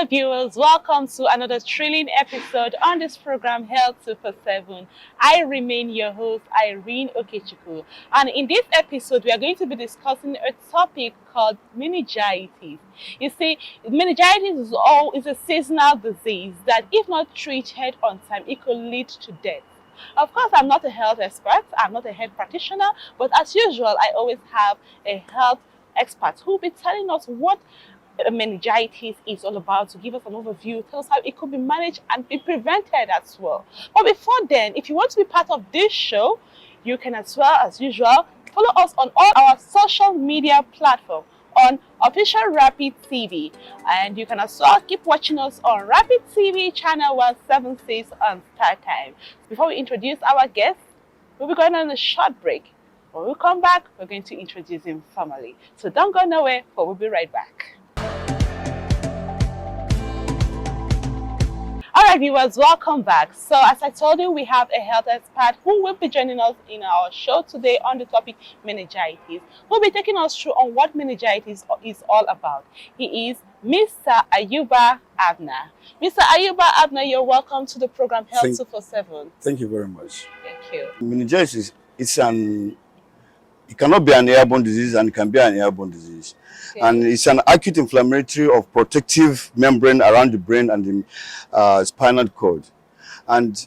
Hello viewers, welcome to another thrilling episode on this program Health 247. I remain your host Irene Okechukwu, and in this episode we are going to be discussing a topic called meningitis. You see, meningitis is a seasonal disease that if not treated on time, it could lead to death. Of course, I'm not a health expert, I'm not a health practitioner, but as usual, I always have a health expert who will be telling us what meningitis is all about, to give us an overview, tell us how it could be managed and be prevented as well. But before then, if you want to be part of this show, you can as well, as usual, follow us on all our social media platforms on Official Rapid TV, and you can as well keep watching us on Rapid TV channel 176 on Star Time. Before we introduce our guest, we'll be going on a short break. When we come back, we're going to introduce him formally. So don't go nowhere, but we'll be right back. Alright viewers, welcome back. So as I told you, we have a health expert who will be joining us in our show today on the topic meningitis. Who'll be taking us through on what meningitis is all about. He is Mr. Ayuba Abner. Mr. Ayuba Abner, you're welcome to the program Health 247. Thank you very much. Thank you. Meningitis, it cannot be an airborne disease and it can be an airborne disease. Okay. And it's an acute inflammatory of protective membrane around the brain and the spinal cord. And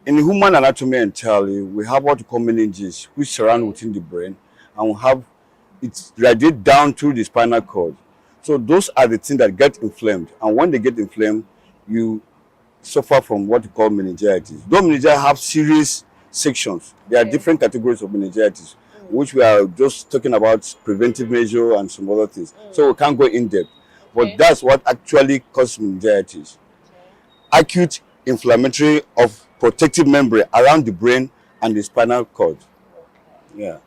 in human anatomy entirely, we have what we call meninges, which surround within the brain, and we have it radiate down through the spinal cord. So those are the things that get inflamed. And when they get inflamed, you suffer from what we call meningitis. Though meningitis have serious sections, there are different categories of meningitis, which we are just talking about preventive measure and some other things. So we can't go in depth. But that's what actually causes meningitis. Acute inflammatory of protective membrane around the brain and the spinal cord. Yeah.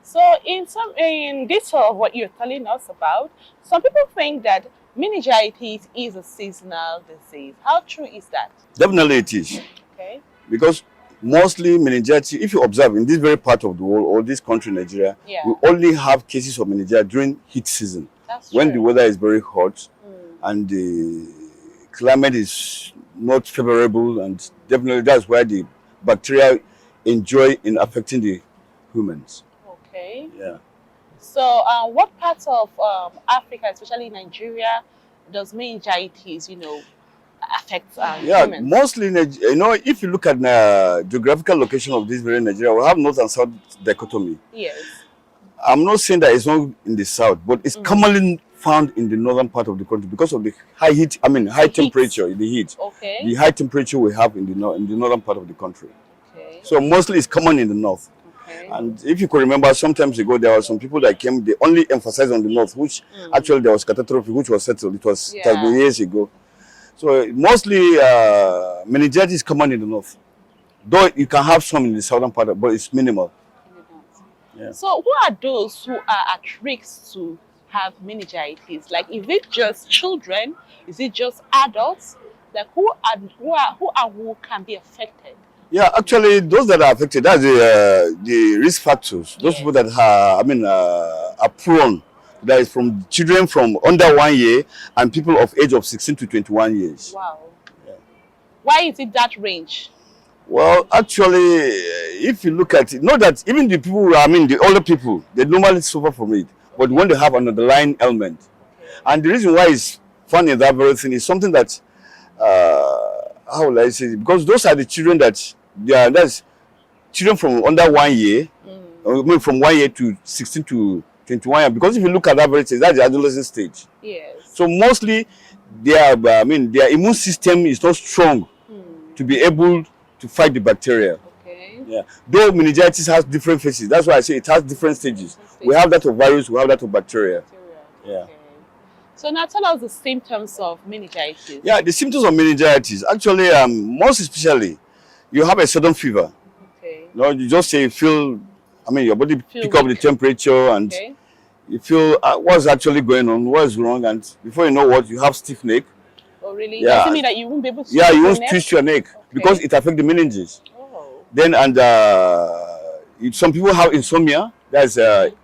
So in detail of what you're telling us about, some people think that meningitis is a seasonal disease. How true is that? Definitely it is. Okay. Because mostly meningitis, if you observe in this very part of the world or this country, Nigeria, we only have cases of meningitis during heat season. That's when true. The weather is very hot and the climate is not favorable, and definitely that's where the bacteria enjoy in affecting the humans. Okay. Yeah. So what parts of Africa, especially Nigeria, does meningitis, affect humans? Mostly, if you look at the geographical location of this very Nigeria, we have north and south dichotomy. Yes. I'm not saying that it's not in the south, but it's commonly found in the northern part of the country because of the high heat, high temperature, the heat. Okay. The high temperature we have in the northern part of the country. Okay. So mostly it's common in the north. Okay. And if you could remember, some times ago, there were some people that came, they only emphasized on the north, which actually there was catastrophe, which was settled. It has been years ago. So mostly meningitis is common in the north. Though you can have some in the southern part, but it's minimal. Yeah. So who are those who are at risk to have meningitis? Like, is it just children? Is it just adults? Like, who can be affected? Yeah, actually, those that are affected, that's the risk factors. Those people that are prone. That is from children from under 1 year and people of age of 16 to 21 years. Wow. Yeah. Why is it that range? Well, actually, if you look at it, know that even the people, the older people, they normally suffer from it. But when they have an underlying ailment. And the reason why it's funny, that very thing is something that, how will I say it? Because those are the children that's children from under 1 year, from 1 year to 16 to 21 years. Because if you look at that very stage, that's the adolescent stage. Yes. So mostly, their immune system is not strong to be able to fight the bacteria. Okay. Yeah. Though meningitis has different phases, that's why I say it has different stages. We have that of virus, we have that of bacteria. Yeah. Okay. So now tell us the symptoms of meningitis. Yeah, the symptoms of meningitis, actually, most especially, you have a sudden fever. Okay. You just say your body pick up the temperature and you feel what's actually going on, what's wrong, and before you know what, you have stiff neck. Oh, really? Yeah. Does it mean that you won't be able to you won't twist your neck because it affects the meninges. Oh. Then, some people have insomnia, that's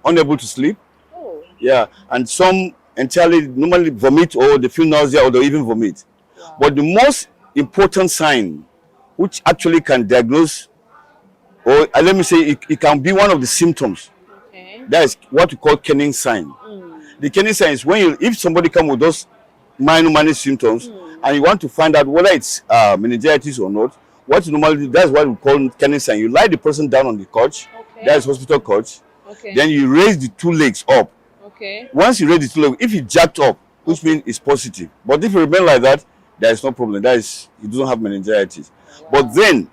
unable to sleep. Oh. Yeah, and some entirely normally vomit, or they feel nausea, or they even vomit. Wow. But the most important sign, which actually can diagnose, or let me say, it can be one of the symptoms. Okay. That is what we call Kenning sign. The Kenning sign is when if somebody comes with those minor symptoms, and you want to find out whether it's meningitis or not. What you normally do, that's what we call Kenning sign. You lie the person down on the couch, Okay. that is hospital couch. Okay. Then you raise the two legs up. Okay. Once you raise the two legs, if you jacked up, which means it's positive. But if you remain like that, there is no problem. That is, you don't have meningitis. Wow. But then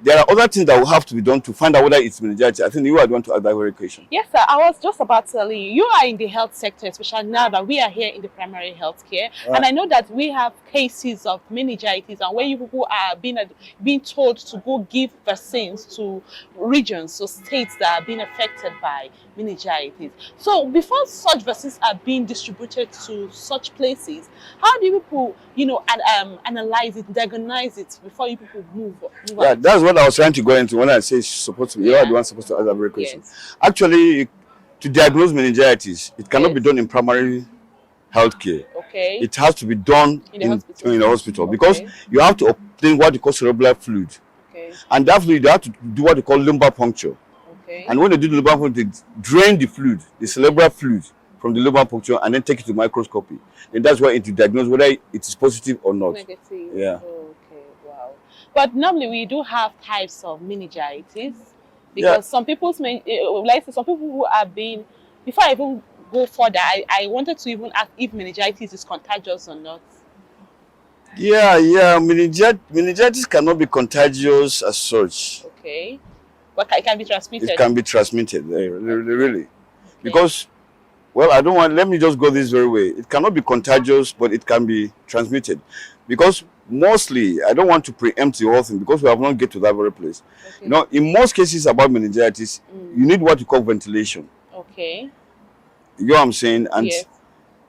there are other things that will have to be done to find out whether it's meningitis. I think you are the one to ask that very question. Yes, sir. I was just about to tell you, you are in the health sector, especially now that we are here in the primary health care. And I know that we have cases of meningitis, and where you people are being told to go give vaccines to regions, so states that are being affected by meningitis. So before such vaccines are being distributed to such places, how do you people, analyze it, diagnose it before you people move Yeah, on? that's what I was trying to go into when I say she's supposed to be. You are the one supposed to ask that very question. Yes. Actually, to diagnose meningitis, it cannot Yes. be done in primary health care. Okay. It has to be done In the hospital. in the hospital, because Okay. you have to obtain what you call cerebral fluid. Okay. And that fluid, they have to do what they call lumbar puncture. Okay. And when they do the lumbar puncture, they drain the fluid, the cerebral fluid, from the lumbar puncture, and then take it to microscopy. And that's why it will diagnose whether it is positive or not. Negative. Yeah. Okay. Wow. But normally we do have types of meningitis, because Yeah. some people's like some people who have been, before I even go further, I wanted to even ask if meningitis is contagious or not. Yeah. Meningitis cannot be contagious as such. Okay. But it can be transmitted. It can be transmitted, really. Because, well, I don't want, let me just go this very way. It cannot be contagious, but it can be transmitted. Because mostly, I don't want to preempt the whole thing, because we have not get to that very place. Okay. You know, in most cases about meningitis, you need what you call ventilation. Okay. You know what I'm saying? And Yes.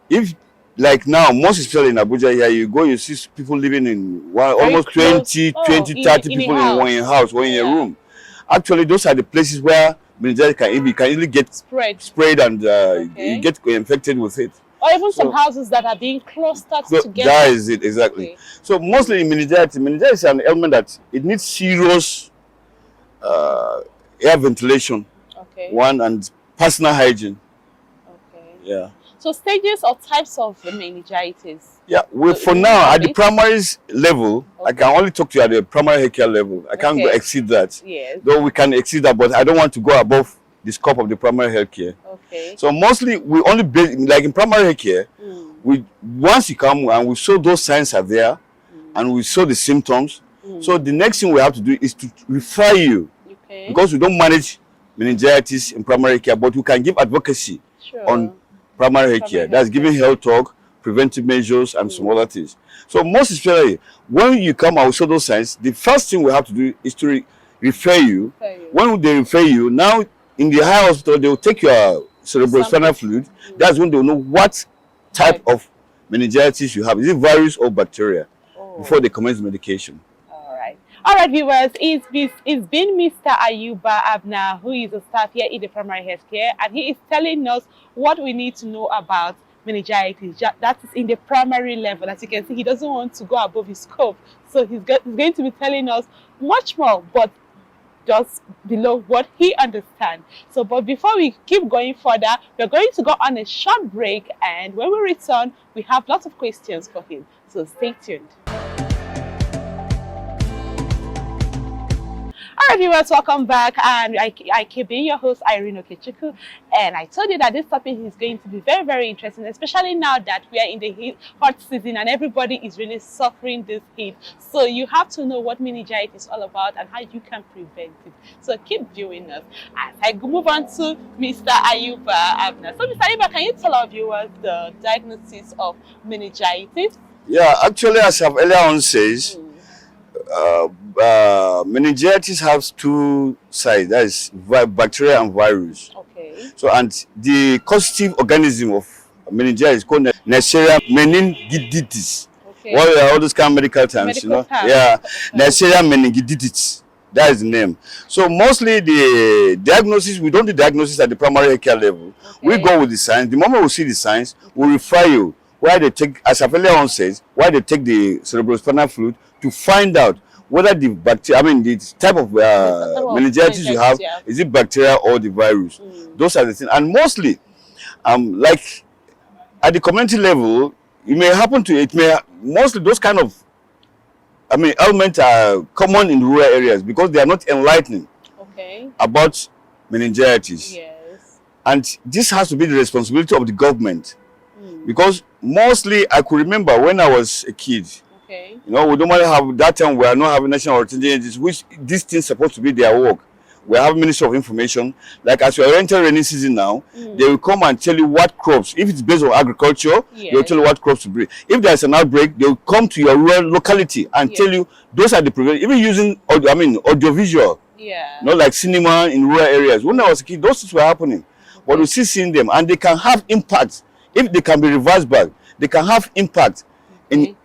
if, like now, most especially in Abuja here, you go, you see people living in almost close. 20, Oh, 20, in 30 a people in house. one house or in a Yeah. room. Actually, those are the places where meningitis can easily get Spread. sprayed, and Okay. you get infected with it. Or even some So- houses that are being clustered So together. that is it, exactly. Okay. So mostly in meningitis is an element that it needs serious air ventilation, Okay. one, and personal hygiene. Okay. Yeah. So stages or types of meningitis. Yeah, So for you now, have at the it? primary level, I can only talk to you at the primary health care level. I can't go Okay. exceed that. Yes. Though we can exceed that, but I don't want to go above the scope of the primary health care. Okay. So mostly, we only like in primary health care, we once you come and we saw those signs are there, and we saw the symptoms. So the next thing we have to do is to refer you, Okay. because we don't manage meningitis in primary care, but we can give advocacy Sure. on primary health care. Primary That's health giving health talk, preventive measures, and some other things. So most especially, when you come and we show those signs, the first thing we have to do is to refer you. Refer you. When they refer you, now in the high hospital, they will take your cerebrospinal fluid. That's when they will know what type of meningitis you have. Is it virus or bacteria? Oh. Before they commence medication. All right, viewers, it's been Mr. Ayuba Abna, who is a staff here in the primary health care, and he is telling us what we need to know about meningitis. That is in the primary level. As you can see, he doesn't want to go above his scope. So he's going to be telling us much more, but just below what he understands. So, but before we keep going further, we're going to go on a short break, and when we return, we have lots of questions for him. So stay tuned. All right, viewers, welcome back. And I keep being your host, Irene Okechukwu. And I told you that this topic is going to be very, very interesting, especially now that we are in the hot season and everybody is really suffering this heat. So you have to know what meningitis is all about and how you can prevent it. So keep viewing us. As I move on to Mr. Ayuba Abna. So Mr. Ayuba, can you tell our viewers the diagnosis of meningitis? Yeah, actually, as I've earlier on says, meningitis has two sides, that is bacteria and virus. Okay. So, and the causative organism of meningitis is called Neisseria meningitis. Okay. What are all those kind of medical terms, Medical terms. Yeah, Neisseria meningitis. That is the name. So mostly the diagnosis, we don't do diagnosis at the primary care level. We Okay. go with the signs. The moment we see the signs, we refer you why they take, as I've earlier on says, why they take the cerebrospinal fluid to find out whether the bacteria, I mean the type of The type of meningitis you have, is it bacteria or the virus? Those are the things. And mostly, like at the community level, it may happen to, it may, mostly those kind of, I mean, ailments are common in rural areas because they are not enlightening Okay. about meningitis. Yes. And this has to be the responsibility of the government. Mm. Because mostly, I could remember when I was a kid, Okay. you know, we don't want to have, that time we are not having national origin agencies, which these things supposed to be their work. We have Ministry of Information. Like as we are entering rainy season now, they will come and tell you what crops. If it's based on agriculture, they will tell you what crops to breed. If there's an outbreak, they will come to your rural locality and tell you those are the prevention. Even using, I mean, audiovisual. Yeah. Not like cinema in rural areas. When I was a kid, those things were happening. But we see seeing them, and they can have impact. If they can be reversed back, they can have impact in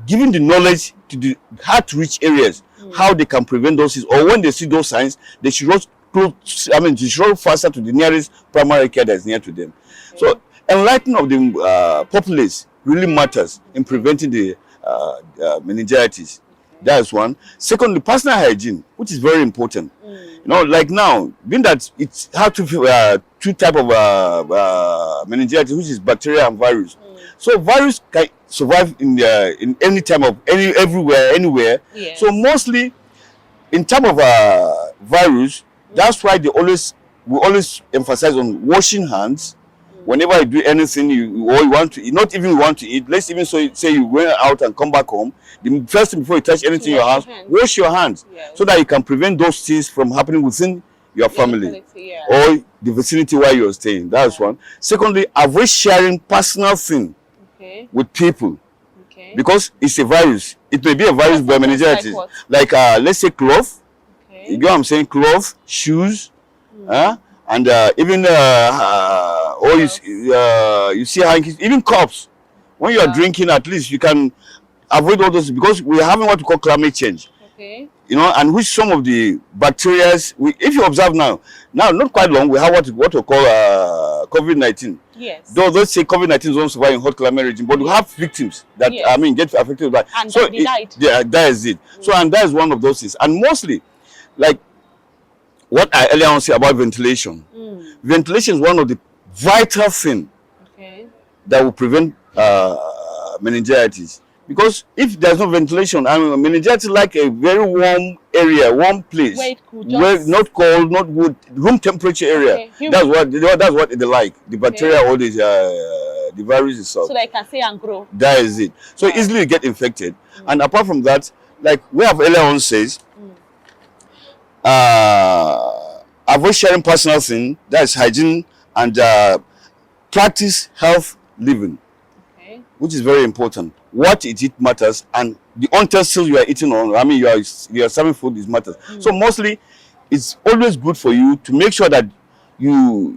giving the knowledge to the hard to reach areas, how they can prevent those things, or when they see those signs, they should rush close, I mean, they should rush faster to the nearest primary care that is near to them. So enlightening of the populace really matters in preventing the meningitis. That's one. Secondly, personal hygiene, which is very important. You know, like now, being that it's how to two type of meningitis, which is bacteria and virus. So virus can survive in any time of everywhere, anywhere. Yes. So mostly in terms of virus, that's why we always emphasize on washing hands. Whenever you do anything you want to eat, not even you want to eat, let's even say you went out and come back home, the first thing before you touch anything in your house, wash your hands, so that you can prevent those things from happening within your family or the vicinity where you're staying. That's one. Secondly, avoid sharing personal things with people, because it's a virus. It may be a virus by meningitis. Like let's say cloth. You know what I'm saying? Cloth, shoes, and even or you see hankies, even cups. When you are drinking, at least you can avoid all those, because we are having what we call climate change. You know, and which some of the bacteria, if you observe now not quite long, we have what we call COVID-19. Yes. Though they say COVID-19 don't survive in hot climate region, but we have victims that I mean get affected by. And so they died. Yeah, that is it. So and that is one of those things. And mostly, like what I earlier on said about ventilation. Ventilation is one of the vital things that will prevent meningitis. Because if there's no ventilation, I mean, meningitis like a very warm area, warm place, where not cold, not good, room temperature area. That's what they like. The bacteria, all these, the virus itself. So they can stay and grow. That is it. So easily you get infected. And apart from that, like we have earlier on says, avoid sharing personal things. That is hygiene, and practice health living, which is very important. What you eat matters, and the utensils you are eating on, I mean, you are serving food, is matters. So mostly, it's always good for you to make sure that you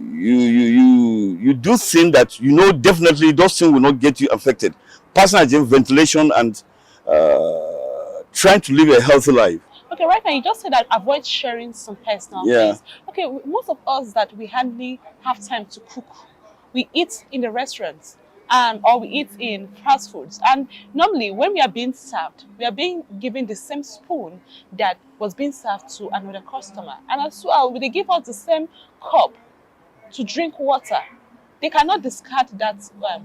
do things that you know definitely those things will not get you affected. Personal hygiene, ventilation, and trying to live a healthy life. Okay, right now you just said that avoid sharing some personal things. Okay, most of us that we hardly have time to cook, we eat in the restaurants. Or we eat in fast foods, and normally when we are being served, we are being given the same spoon that was being served to another customer, and as well they give us the same cup to drink water. They cannot discard that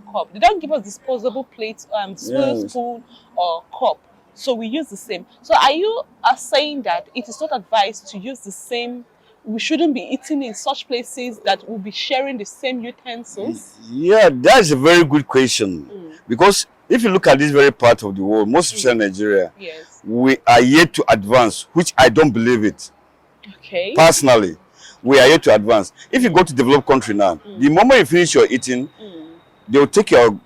cup. They don't give us disposable plates, spoon or cup, so we use the same. So are you saying that it is not advised to use the same? We shouldn't be eating in such places that will be sharing the same utensils? Yeah, that's a very good question. Because if you look at this very part of the world, most especially Nigeria, we are yet to advance, which I don't believe it. Okay. Personally, we are yet to advance. If you go to developed country now, the moment you finish your eating, they will take your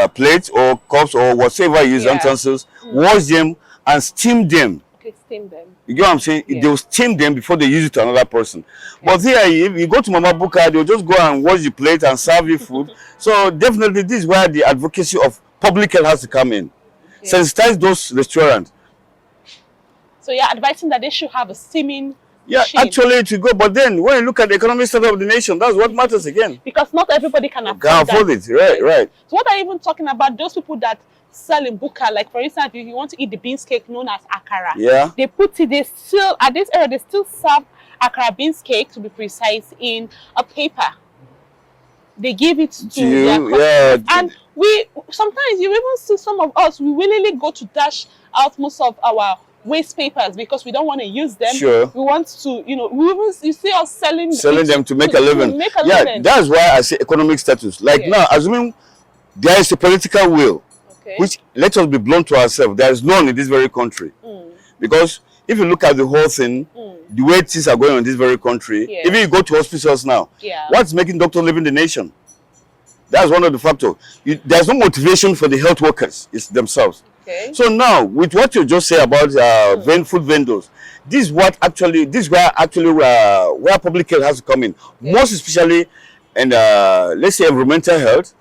plates or cups or whatever you use, utensils, wash them and steam them. Steam them. You get what I'm saying? They will steam them before they use it to another person. But here, if you go to Mama Buka, they'll just go and wash the plate and serve you food. So definitely this is where the advocacy of public health has to come in. Sensitize those restaurants. So you're advising that they should have a steaming Yeah, machine. actually to go, but then when you look at the economic status of the nation, that's what matters again. Because not everybody can afford Can't afford that. it, right, right. So what are you even talking about? Those people that sell in buka, like for instance, if you want to eat the beans cake known as akara, Yeah. they put it. They still at this era they still serve akara beans cake, to be precise, in a paper. They give it to their customers, yeah. and we sometimes you even see some of us, we willingly go to dash out most of our waste papers because we don't want to use them. Sure. We want to, you know, we even you see us selling Them to make a living. To make a Yeah, living. that's why I say economic status. Like Yes. now, assuming there is a political will, Okay. which let us be blunt to ourselves, there is none in this very country. Because if you look at the whole thing, the way things are going on in this very country, Yes. even you go to hospitals now, Yeah. what's making doctors live in the nation? That's one of the factors. There's no motivation for the health workers, it's themselves. Okay. So now, with what you just say about food vendors, this is where public health has to come in. Most especially, and let's say environmental health,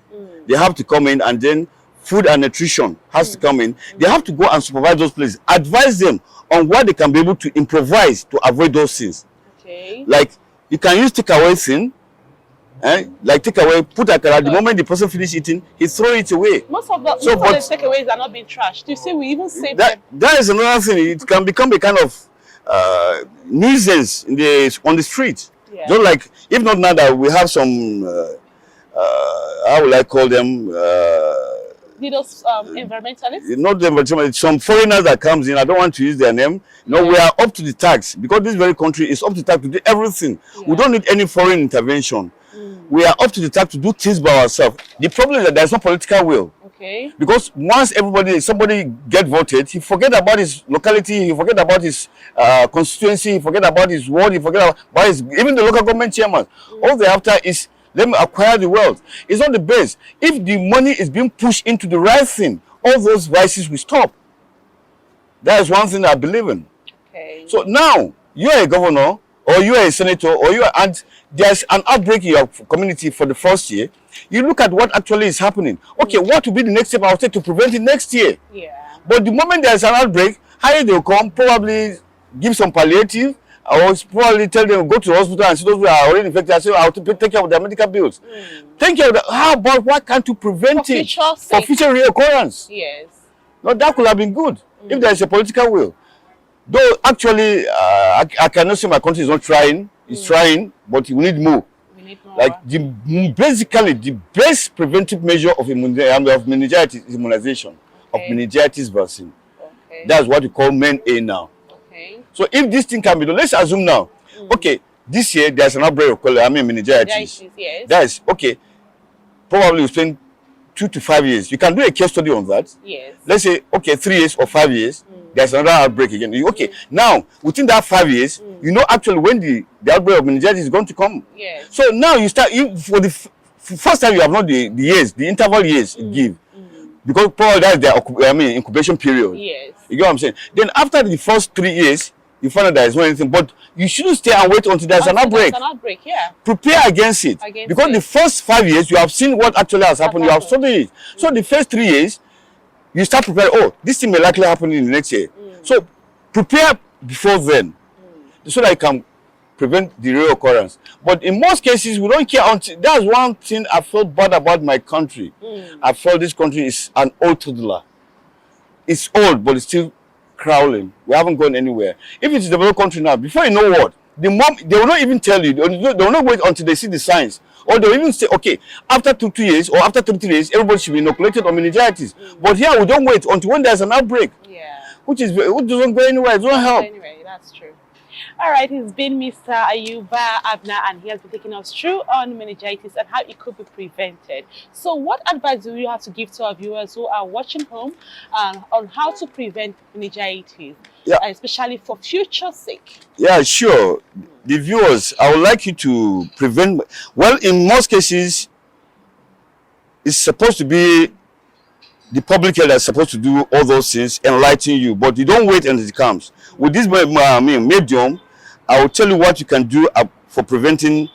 they have to come in, and then food and nutrition has to come in. They have to go and supervise those places, advise them on what they can be able to improvise to avoid those things. Okay. Like you can use takeaway thing, like takeaway, put akara. The moment the person finish eating, he throw it away. Most of the takeaways are not being trashed. You see, we even save them. That is another thing. It can become a kind of nuisance on the street. Yeah. Just like, if not now that we have some, how will I call them? Those environmentalists? Not the environmentalists, some foreigners that comes in. I don't want to use their name. No, we are up to the tax, because this very country is up to the tax to do everything. We don't need any foreign intervention. We are up to the tax to do things by ourselves. The problem is that there's no political will. Okay. Because once somebody get voted, he forget about his locality, he forget about his constituency, he forget about his ward, he forget about even the local government chairman. All they're after is, let me acquire the wealth. It's not the base. If the money is being pushed into the right thing, all those vices will stop. That is one thing I believe in. Okay. So now, you are a governor, or you are a senator, and there's an outbreak in your community for the first year. You look at what actually is happening. Okay, what will be the next step I'll take to prevent it next year? Yeah. But the moment there's an outbreak, how they'll come, probably give some palliative, or probably tell them go to the hospital and see those who are already infected. I say, I'll take care of their medical bills. Take care of that. How about why can't you prevent it for future reoccurrence? Yes. No, that could have been good if there is a political will. Though actually, I cannot say my country is not trying. It's trying, but we need more. We need more. Like basically, the best preventive measure of meningitis is immunization of meningitis vaccine. Okay. That's what we call main A now. Okay. So if this thing can be done, let's assume now, okay, this year there's an outbreak of meningitis. Yes. That is okay. Probably you spend 2 to 5 years. You can do a case study on that. Yes. Let's say, okay, 3 years or 5 years, there's another outbreak again. Okay, now, within that 5 years, you know actually when the outbreak of meningitis is going to come. Yes. So now you start, for the first time you have not the years, the interval years you give. Because probably that's their incubation period. Yes. You get what I'm saying? Then after the first 3 years, you find out there is no anything, but you shouldn't stay and wait until there's an outbreak. There's an outbreak, yeah. Prepare against it. Because the first 5 years, you have seen what actually has happened, you have studied it. So the first 3 years, you start preparing, oh, this thing may likely happen in the next year. So prepare before then, so that you can prevent the reoccurrence. But in most cases, we don't care until, that's one thing I felt bad about my country. I felt this country is an old toddler. It's old, but it's still crawling. We haven't gone anywhere. If it's a developed country now, before you know what, they will not even tell you. They will not wait until they see the signs. Or they'll even say, okay, after 2 years or after 3 years, everybody should be inoculated on meningitis. But here, we don't wait until when there's an outbreak. Yeah. Which doesn't go anywhere. It doesn't help. Anyway, that's true. All right, it's been Mr. Ayuba Abna, and he has been taking us through on meningitis and how it could be prevented. So what advice do you have to give to our viewers who are watching home on how to prevent meningitis, especially for future sake? Yeah, sure. The viewers, I would like you to prevent, well, in most cases, it's supposed to be the public health that's supposed to do all those things, enlighten you, but you don't wait until it comes. With this medium, I will tell you what you can do for preventing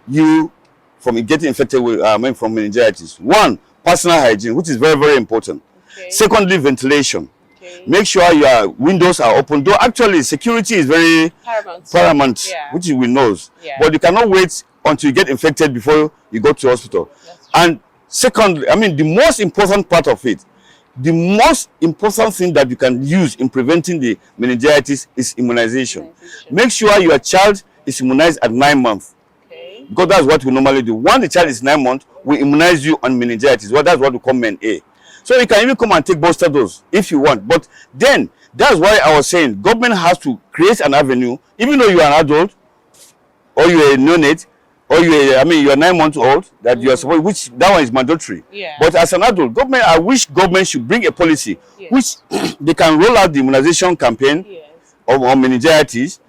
you from getting infected with from meningitis. One, personal hygiene, which is very, very important. Secondly, ventilation. Okay. Make sure your windows are open. Though actually security is very paramount, Yeah. which we know. Yeah. But you cannot wait until you get infected before you go to hospital. That's true. And secondly, I mean, the most important part of it, the most important thing that you can use in preventing the meningitis is immunization. Make sure your child is immunized at 9 months. Okay. Because that's what we normally do. When the child is 9 months, we immunize you on meningitis. Well, that's what we call Men A. So you can even come and take booster dose if you want. But then, that's why I was saying government has to create an avenue, even though you are an adult, or you're a neonate, or you're 9 months old, that you are supposed, which that one is mandatory. Yeah. But as an adult, I wish government should bring a policy which they can roll out the immunization campaign of meningitis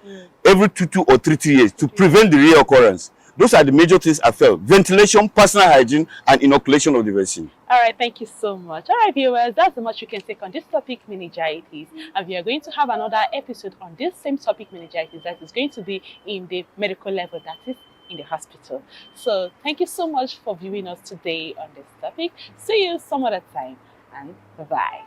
every 2 or 3 years to prevent the reoccurrence. Those are the major things I felt: ventilation, personal hygiene, and inoculation of the vaccine. All right, thank you so much. All right, viewers, that's the much you can take on this topic, meningitis. And we are going to have another episode on this same topic, meningitis, that is going to be in the medical level, that is in the hospital. So thank you so much for viewing us today on this topic. See you some other time, and bye-bye.